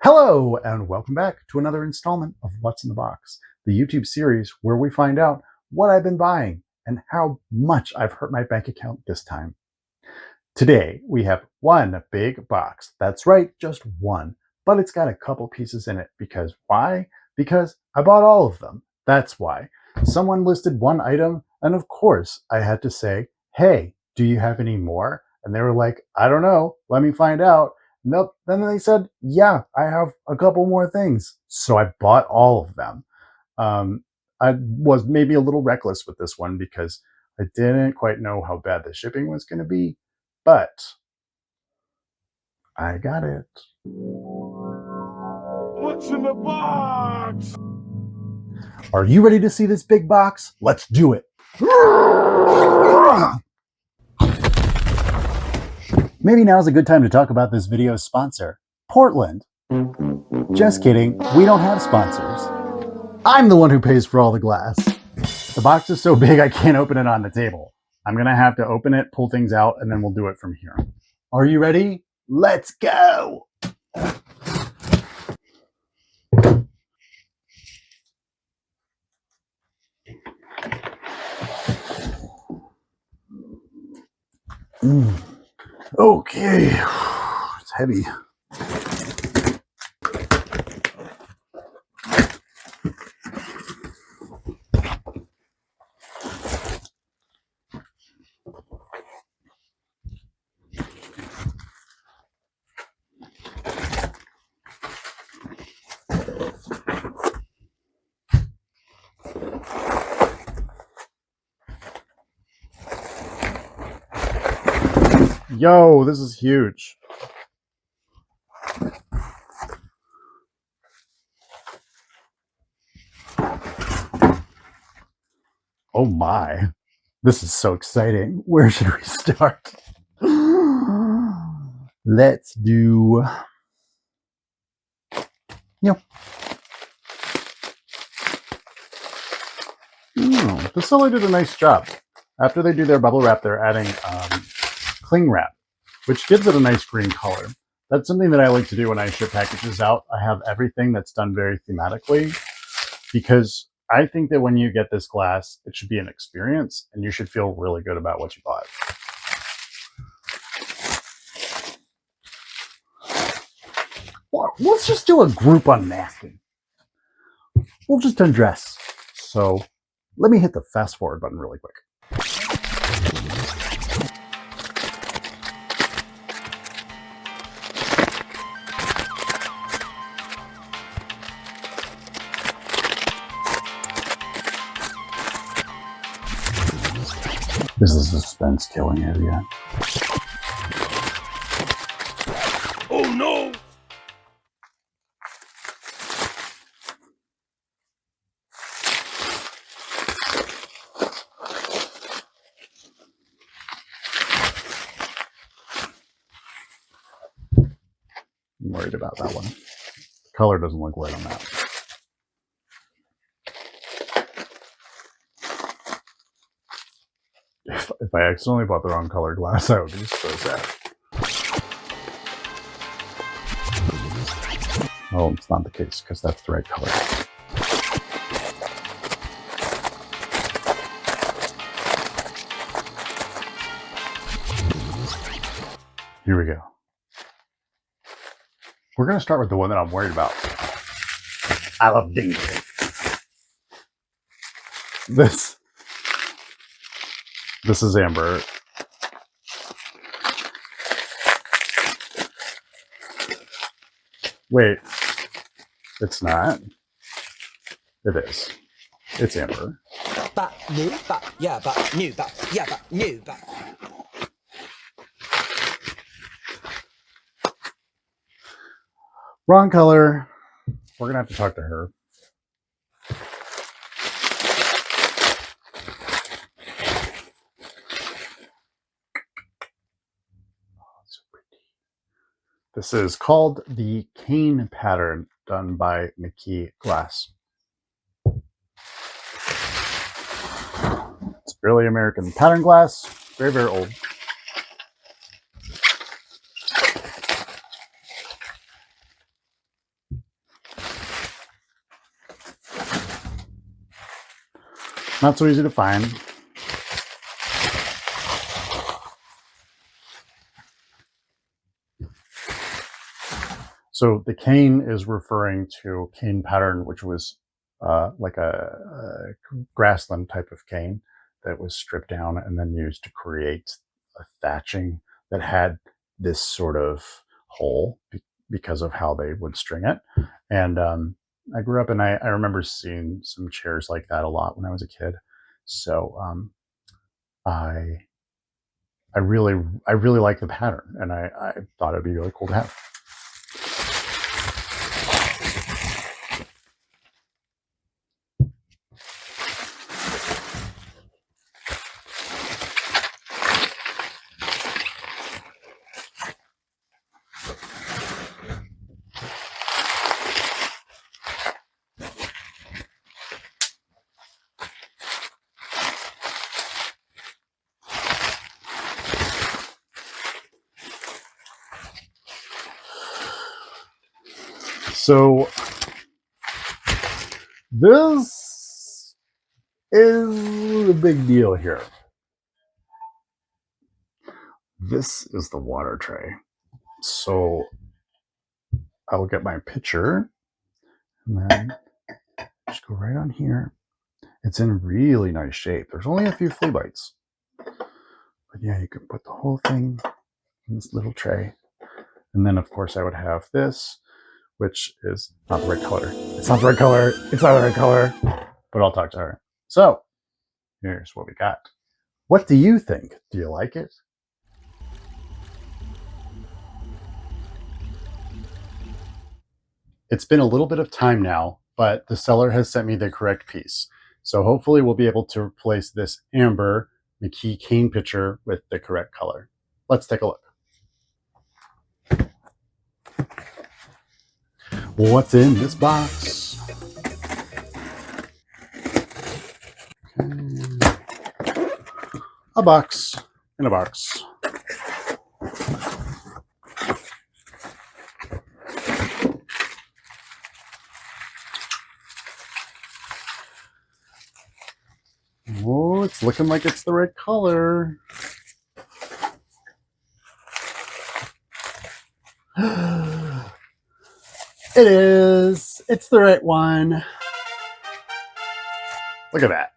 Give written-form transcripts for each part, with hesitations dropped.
Hello, and welcome back to another installment of What's in the Box, the YouTube series where we find out what I've been buying and how much I've hurt my bank account this time. Today, we have one big box. That's right, just one, but it's got a couple pieces in it because why? Because I bought all of them. That's why. Someone listed one item, and of course, I had to say, hey, do you have any more? And they were like, I don't know, let me find out. Nope. Then they said, yeah, I have a couple more things. So I bought all of them. I was maybe a little reckless with this one because I didn't quite know how bad the shipping was going to be, but I got it. What's in the box? Are you ready to see this big box? Let's do it. Maybe now's a good time to talk about this video's sponsor, Portland. Just kidding, we don't have sponsors. I'm the one who pays for all the glass. The box is so big I can't open it on the table. I'm gonna have to open it, pull things out, and then we'll do it from here. Are you ready? Let's go! Okay, it's heavy. Yo, this is huge. Oh my, this is so exciting. Where should we start? Let's do, the seller did a nice job. After they do their bubble wrap, they're adding cling wrap, which gives it a nice green color. That's something that I like to do when I ship packages out. I have everything that's done very thematically because I think that when you get this glass, it should be an experience and you should feel really good about what you bought. Well, let's just do a group unmasking. We'll just undress. So let me hit the fast forward button really quick. This is suspense killing it again. Oh no! I'm worried about that one. The color doesn't look right on that. If I accidentally bought the wrong color glass, I would be so sad. Oh, it's not the case because that's the right color. Here we go. We're going to start with the one that I'm worried about. I love danger. This is amber. Wait, it's not. It is. It's amber. But new, but yeah, but new, but yeah, but new, but. Wrong color. We're gonna have to talk to her. This is called the cane pattern, done by McKee Glass. It's early American pattern glass, very, very old. Not so easy to find. So the cane is referring to cane pattern, which was like a grassland type of cane that was stripped down and then used to create a thatching that had this sort of hole because of how they would string it. And I grew up and I remember seeing some chairs like that a lot when I was a kid. So I really like the pattern, and I thought it'd be really cool to have. So this is the big deal here. This is the water tray. So I'll get my pitcher and then just go right on here. It's in really nice shape. There's only a few flea bites. But yeah, you can put the whole thing in this little tray. And then, of course, I would have this, which is not the right color. It's not the right color. It's not the right color. But I'll talk to her. So here's what we got. What do you think? Do you like it? It's been a little bit of time now, but the seller has sent me the correct piece. So hopefully we'll be able to replace this amber McKee cane pitcher with the correct color. Let's take a look. What's in this box? Okay. A box in a box. Oh, it's looking like it's the right color. It is. It's the right one. Look at that.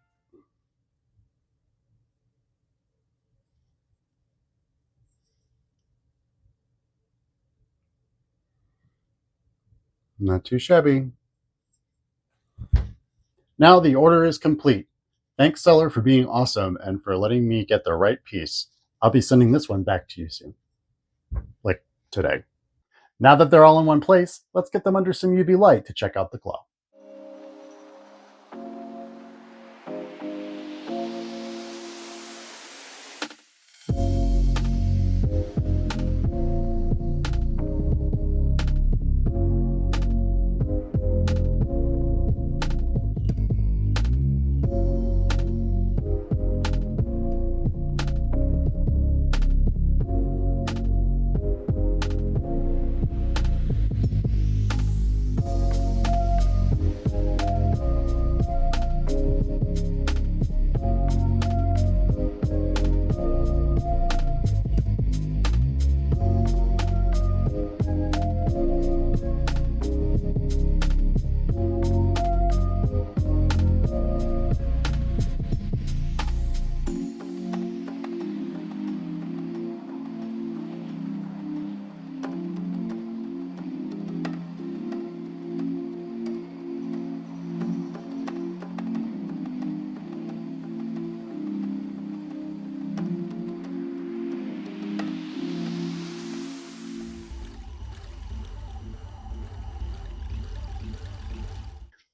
Not too shabby. Now the order is complete. Thanks, seller, for being awesome and for letting me get the right piece. I'll be sending this one back to you soon. Like today. Now that they're all in one place, let's get them under some UV light to check out the glow.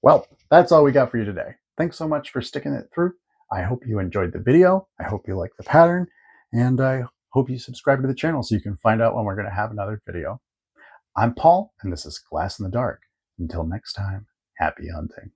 Well, that's all we got for you today. Thanks so much for sticking it through. I hope you enjoyed the video. I hope you like the pattern. And I hope you subscribe to the channel so you can find out when we're going to have another video. I'm Paul, and this is Glass in the Dark. Until next time, happy hunting.